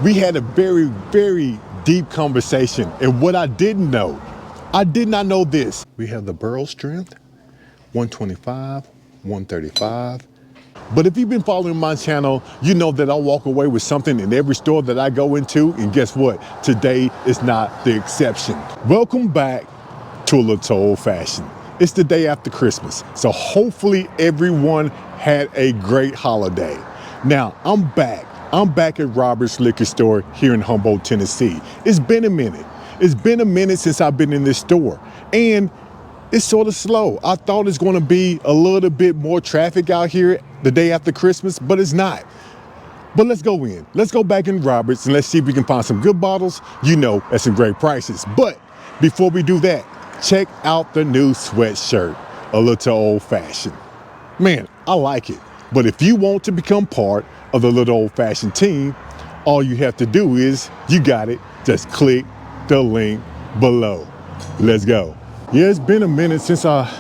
We had a very, very deep conversation. And what I didn't know, I did not know this. We have the burrow strength, 125, 135. But if you've been following my channel, you know that I walk away with something in every store that I go into. And guess what? Today is not the exception. Welcome back to A Little Old Fashioned. It's the day after Christmas. So hopefully everyone had a great holiday. Now, I'm back. I'm back at Robert's Liquor Store here in Humboldt, Tennessee. It's been a minute. It's been a minute since I've been in this store. And it's sort of slow. I thought it's going to be a little bit more traffic out here the day after Christmas, but it's not. But let's go in. Let's go back in Robert's and let's see if we can find some good bottles, you know, at some great prices. But before we do that, check out the new sweatshirt, A Little Old Fashioned. Man, I like it. But if you want to become part of the Little Old Fashioned team, all you have to do is, you got it, just click the link below. Let's go. Yeah, it's been a minute since I've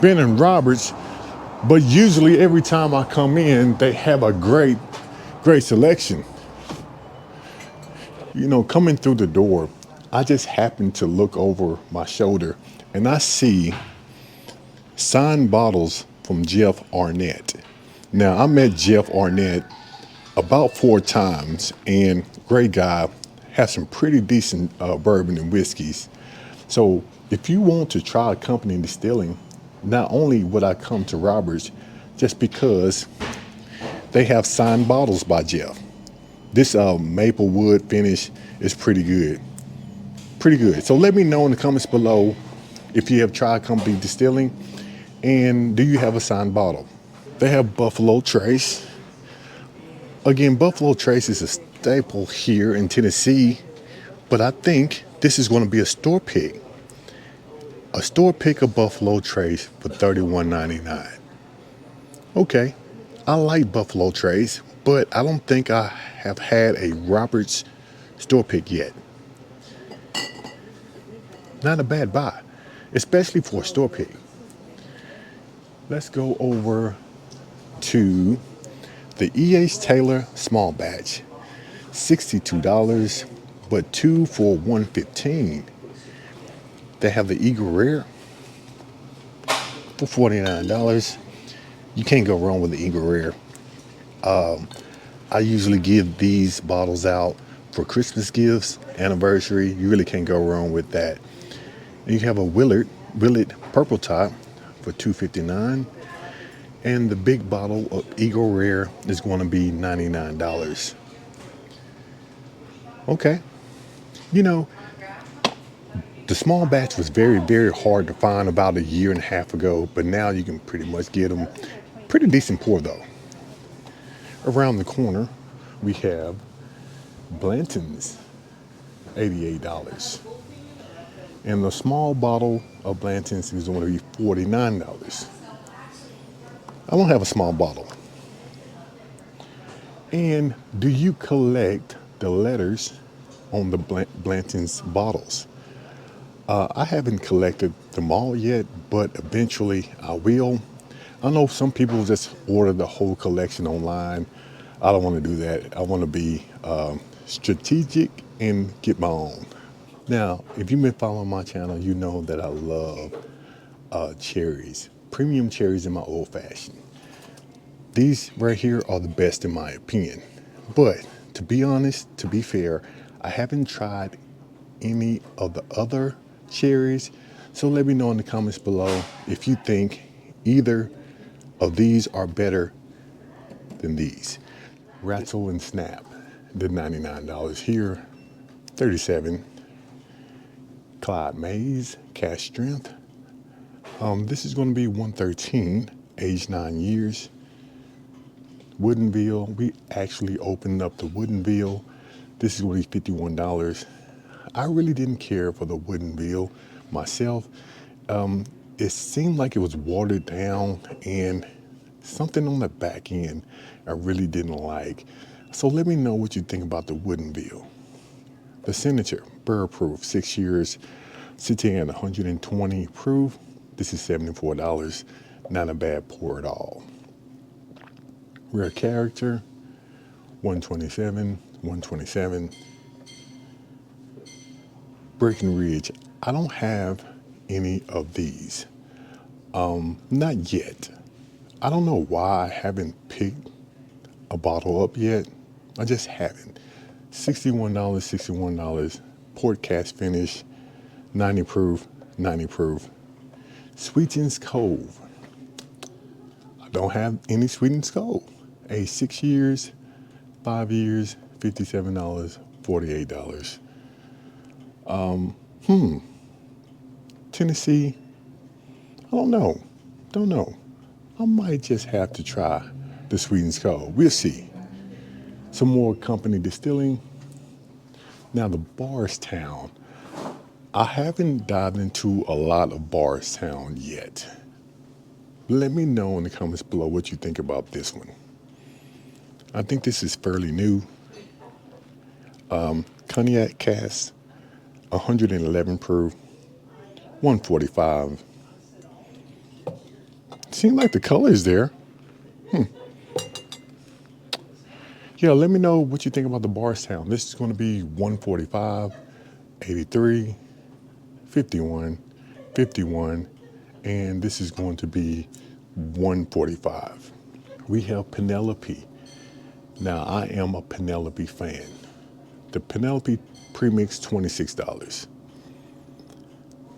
been in Robert's, but usually every time I come in, they have a great selection. You know, coming through the door, I just happened to look over my shoulder and I see signed bottles from Jeff Arnett. Now, I met Jeff Arnett about 4 times, and great guy, has some pretty decent bourbon and whiskeys. So if you want to try a company distilling, not only would I come to Robert's just because they have signed bottles by Jeff. This maple wood finish is pretty good. Pretty good. So let me know in the comments below if you have tried company distilling and do you have a signed bottle. They have Buffalo Trace. Again, Buffalo Trace is a staple here in Tennessee, but I think this is going to be a store pick. A store pick of Buffalo Trace for $31.99. Okay, I like Buffalo Trace, but I don't think I have had a Robert's store pick yet. Not a bad buy, especially for a store pick. Let's go over to the E.H. Taylor small batch, $62, but 2 for $115. They have the Eagle Rare for $49. You can't go wrong with the Eagle Rare. I usually give these bottles out for Christmas gifts, anniversary. You really can't go wrong with that. And you have a Willett Purple Top for $2.59. And the big bottle of Eagle Rare is going to be $99. Okay. You know, the small batch was very, very hard to find about a year and a half ago, but now you can pretty much get them. Pretty decent pour though. Around the corner, we have Blanton's, $88. And the small bottle of Blanton's is going to be $49. I don't have a small bottle. And do you collect the letters on the Blanton's bottles? I haven't collected them all yet, but eventually I will. I know some people just order the whole collection online. I don't want to do that. I want to be strategic and get my own. Now, if you've been following my channel, you know that I love cherries. Premium cherries in my old fashioned. These right here are the best in my opinion. But to be honest, to be fair, I haven't tried any of the other cherries. So let me know in the comments below if you think either of these are better than these. Rattle and Snap, the $99 here, $37. Clyde Mays, Cash Strength. This is going to be $113, age 9 years. Woodenville, we actually opened up the Woodenville. This is going to be $51. I really didn't care for the Woodenville myself. It seemed like it was watered down and something on the back end I really didn't like. So let me know what you think about the Woodenville. The Senator, Burr Proof, 6 years, sitting at 120 proof. This is $74. Not a bad pour at all. Rare Character, $127, 127. Breckenridge, I don't have any of these. Not yet. I don't know why I haven't picked a bottle up yet. I just haven't. $61, $61. Port cast finish, 90 proof, 90 proof. Sweetens Cove. I don't have any Sweetens Cove. Age 6 years, 5 years, $57, $48. Tennessee, I don't know. Don't know. I might just have to try the Sweetens Cove. We'll see. Some more company distilling. Now the Bardstown. I haven't dived into a lot of Bardstown yet. Let me know in the comments below what you think about this one. I think this is fairly new. Cognac cask, 111 proof, 145. Seems like the color is there. Yeah, let me know what you think about the Bardstown. This is going to be 145, 83, 51, 51, and this is going to be 145. We have Penelope. Now, I am a Penelope fan. The Penelope Premix, $26.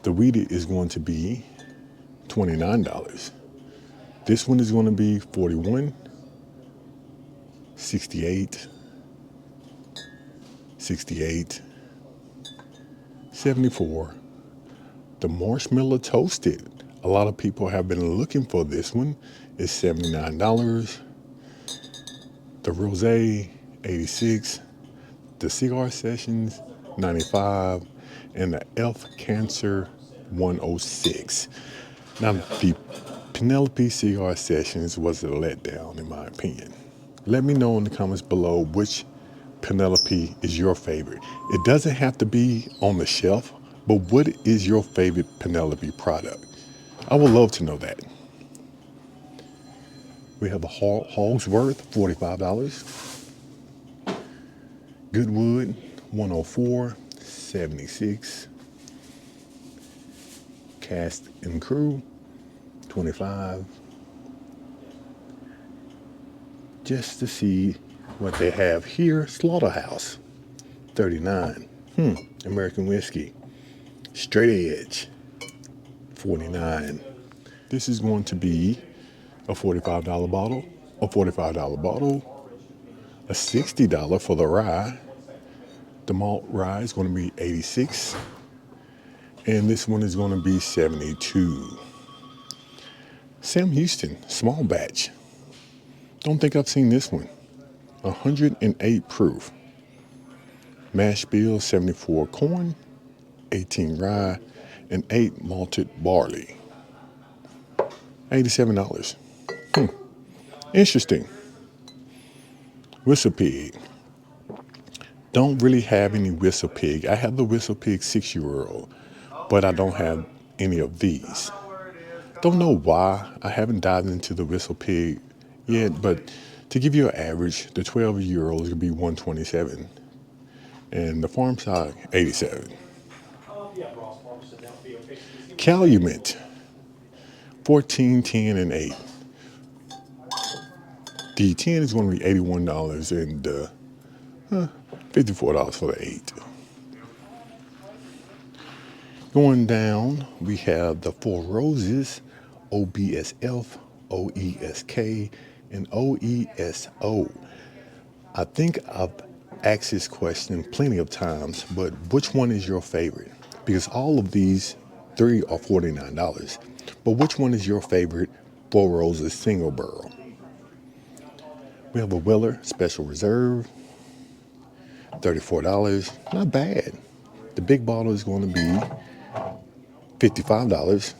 The wheated is going to be $29. This one is going to be 41, 68, 68, 74. The marshmallow toasted. A lot of people have been looking for this one. It's $79. The rosé, 86. The cigar sessions, 95. And the Elf Cancer, 106. Now, the Penelope cigar sessions was a letdown, in my opinion. Let me know in the comments below which Penelope is your favorite. It doesn't have to be on the shelf, but what is your favorite Penelope product? I would love to know that. We have a Hogsworth, $45. Goodwood, 104, 76. Cast and Crew, 25. Just to see what they have here. Slaughterhouse, 39. American whiskey. Straight Edge, 49. This is going to be a $45 bottle, a $45 bottle, a $60 for the rye. The malt rye is going to be 86. And this one is going to be 72. Sam Houston, small batch. Don't think I've seen this one. 108 proof. Mash bill, 74 corn, 18 rye, and 8 malted barley. $87. Interesting. Whistle Pig. Don't really have any Whistle Pig. I have the Whistle Pig 6-year-old, but I don't have any of these. Don't know why I haven't dived into the Whistle Pig yet, but to give you an average, the 12-year-old is going to be 127, and the farm side, 87. Calumet, 14, 10, and 8. The 10 is going to be $81 and $54 for the 8. Going down, we have the Four Roses, OBSF, OESK, and OESO. I think I've asked this question plenty of times, but which one is your favorite? Because all of these three are $49. But which one is your favorite Four Roses single barrel? We have a Weller Special Reserve, $34. Not bad. The big bottle is going to be $55.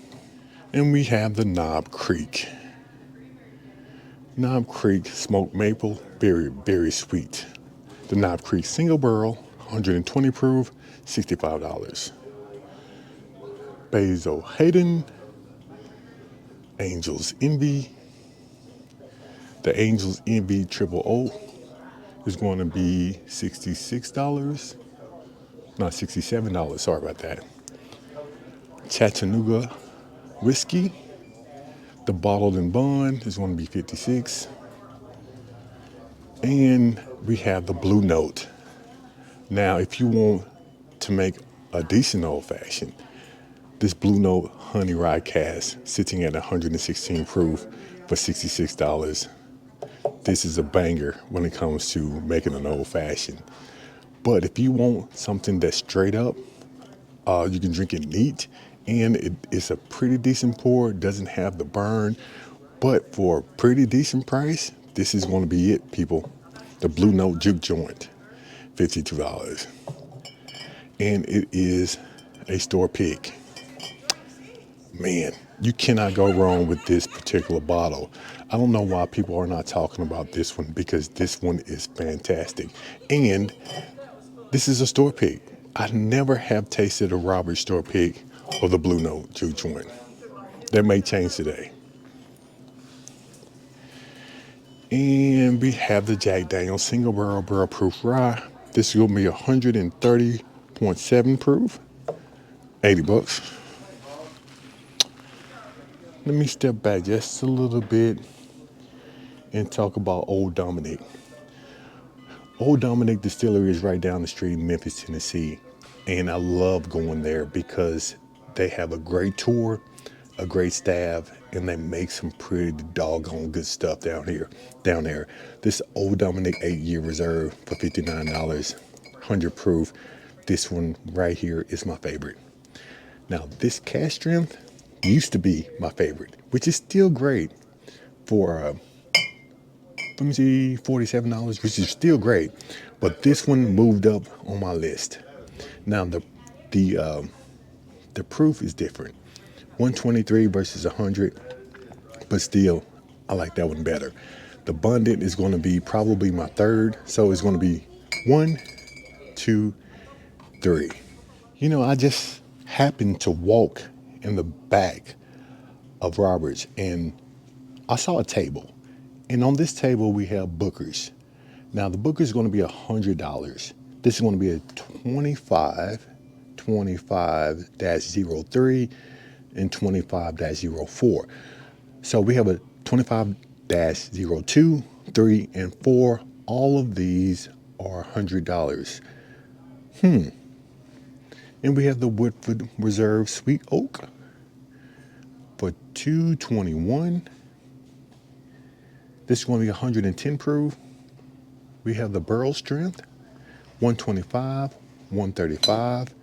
And we have the Knob Creek. Knob Creek Smoked Maple, very, very sweet. The Knob Creek single barrel, 120 proof, $65. Basil Hayden, Angel's Envy. The Angel's Envy Triple O is going to be $66, not $67, sorry about that. Chattanooga whiskey, the bottled in bond is going to be 56. And we have the Blue Note. Now, if you want to make a decent old fashioned, this Blue Note Honey Rye Cask sitting at 116 proof for $66. This is a banger when it comes to making an old fashioned. But if you want something that's straight up, you can drink it neat, and it's a pretty decent pour. It doesn't have the burn, but for a pretty decent price, this is going to be it, people. The Blue Note Juke joint, $52. And it is a store pick. Man, you cannot go wrong with this particular bottle. I don't know why people are not talking about this one, because this one is fantastic. And this is a store pick. I never have tasted a Robert store pick or the Blue Note Juke joint. That may change today. And we have the Jack Daniel's single barrel proof rye. This will be 130.7 proof, $80. Let me step back just a little bit and talk about Old Dominick. Old Dominick Distillery is right down the street in Memphis, Tennessee. And I love going there because they have a great tour, a great staff, and they make some pretty doggone good stuff down there. This Old Dominick 8-year reserve for $59, 100 proof. This one right here is my favorite. Now, this cask strength used to be my favorite, which is still great for $47, which is still great. But this one moved up on my list. Now the proof is different, 123 versus 100, but still I like that one better. The Abundant is going to be probably my third, so it's going to be 1, 2, 3. You know, I just happened to walk in the back of Robert's and I saw a table, and on this table we have Booker's. Now the Booker's is going to be $100. This is going to be a 25-03 and 25-04. So we have a 25-02, 3, and 4. All of these are $100. And we have the Woodford Reserve Sweet Oak for $221. This is going to be 110 proof. We have the Barrel Strength, 125, 135.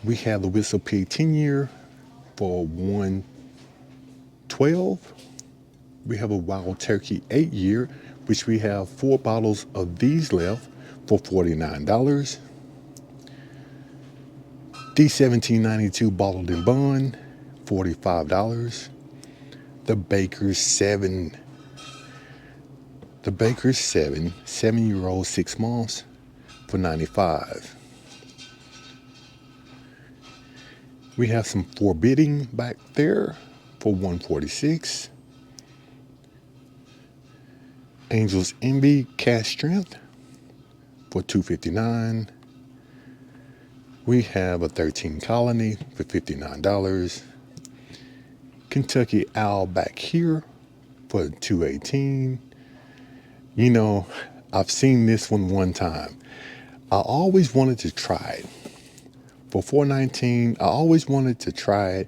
We have the Whistle Pig 10-year for $112. We have a Wild Turkey 8-year, which we have 4 bottles of these left for $49. The 1792 bottled in bond, $45. The Baker's 7. The Baker's 7-year-old 6 months for $95. We have some Forbidding back there for $146. Angel's Envy Cask Strength for $259. We have a 13 Colony for $59. Kentucky Owl back here for $218. You know, I've seen this one time. I always wanted to try it. For $4.19, I always wanted to try it.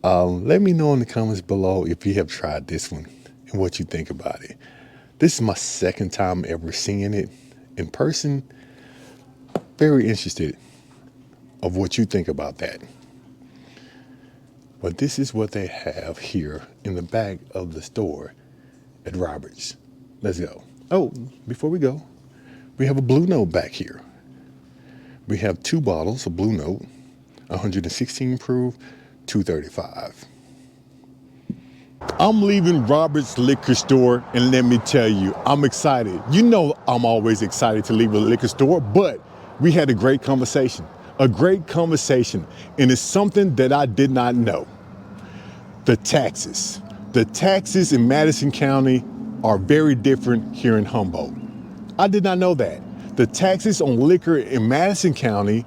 Let me know in the comments below if you have tried this one and what you think about it. This is my second time ever seeing it in person. Very interested of what you think about that. But this is what they have here in the back of the store at Robert's. Let's go. Oh, before we go, we have a Blue Note back here. We have 2 bottles of Blue Note, 116 proof, $235. I'm leaving Robert's liquor store, and let me tell you, I'm excited. You know I'm always excited to leave a liquor store, but we had a great conversation, and it's something that I did not know. The taxes in Madison County are very different here in Humboldt. I did not know that. The taxes on liquor in Madison County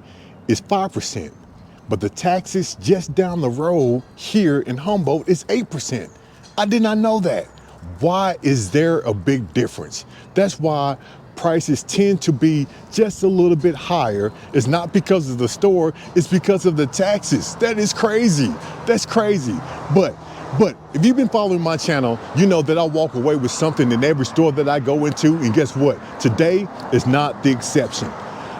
is 5%, but the taxes just down the road here in Humboldt is 8%. I did not know that. Why is there a big difference? That's why prices tend to be just a little bit higher. It's not because of the store, it's because of the taxes. That is crazy. That's crazy. But if you've been following my channel, you know that I walk away with something in every store that I go into, and guess what? Today is not the exception.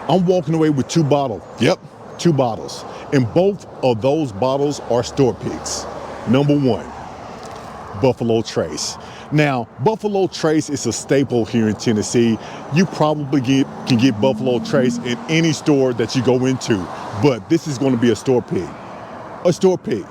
I'm walking away with 2 bottles. Yep, 2 bottles. And both of those bottles are store picks. Number 1, Buffalo Trace. Now, Buffalo Trace is a staple here in Tennessee. You probably can get Buffalo Trace in any store that you go into, but this is going to be a store pick. A store pick.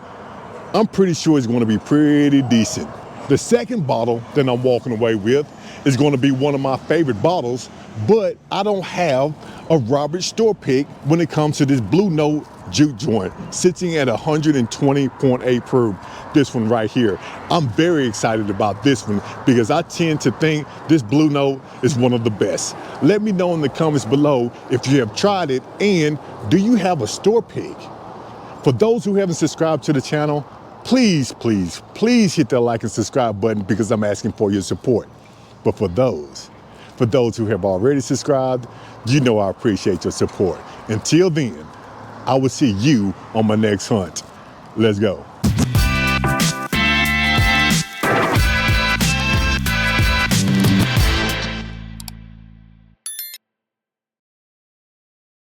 I'm pretty sure it's going to be pretty decent. The second bottle that I'm walking away with is going to be one of my favorite bottles, but I don't have a Robert store pick when it comes to this Blue Note Juke joint, sitting at 120.8 proof. This one right here. I'm very excited about this one because I tend to think this Blue Note is one of the best. Let me know in the comments below if you have tried it, and do you have a store pick? For those who haven't subscribed to the channel, please hit that like and subscribe button because I'm asking for your support. But for those who have already subscribed, you know I appreciate your support. Until then, I will see you on my next hunt. Let's go.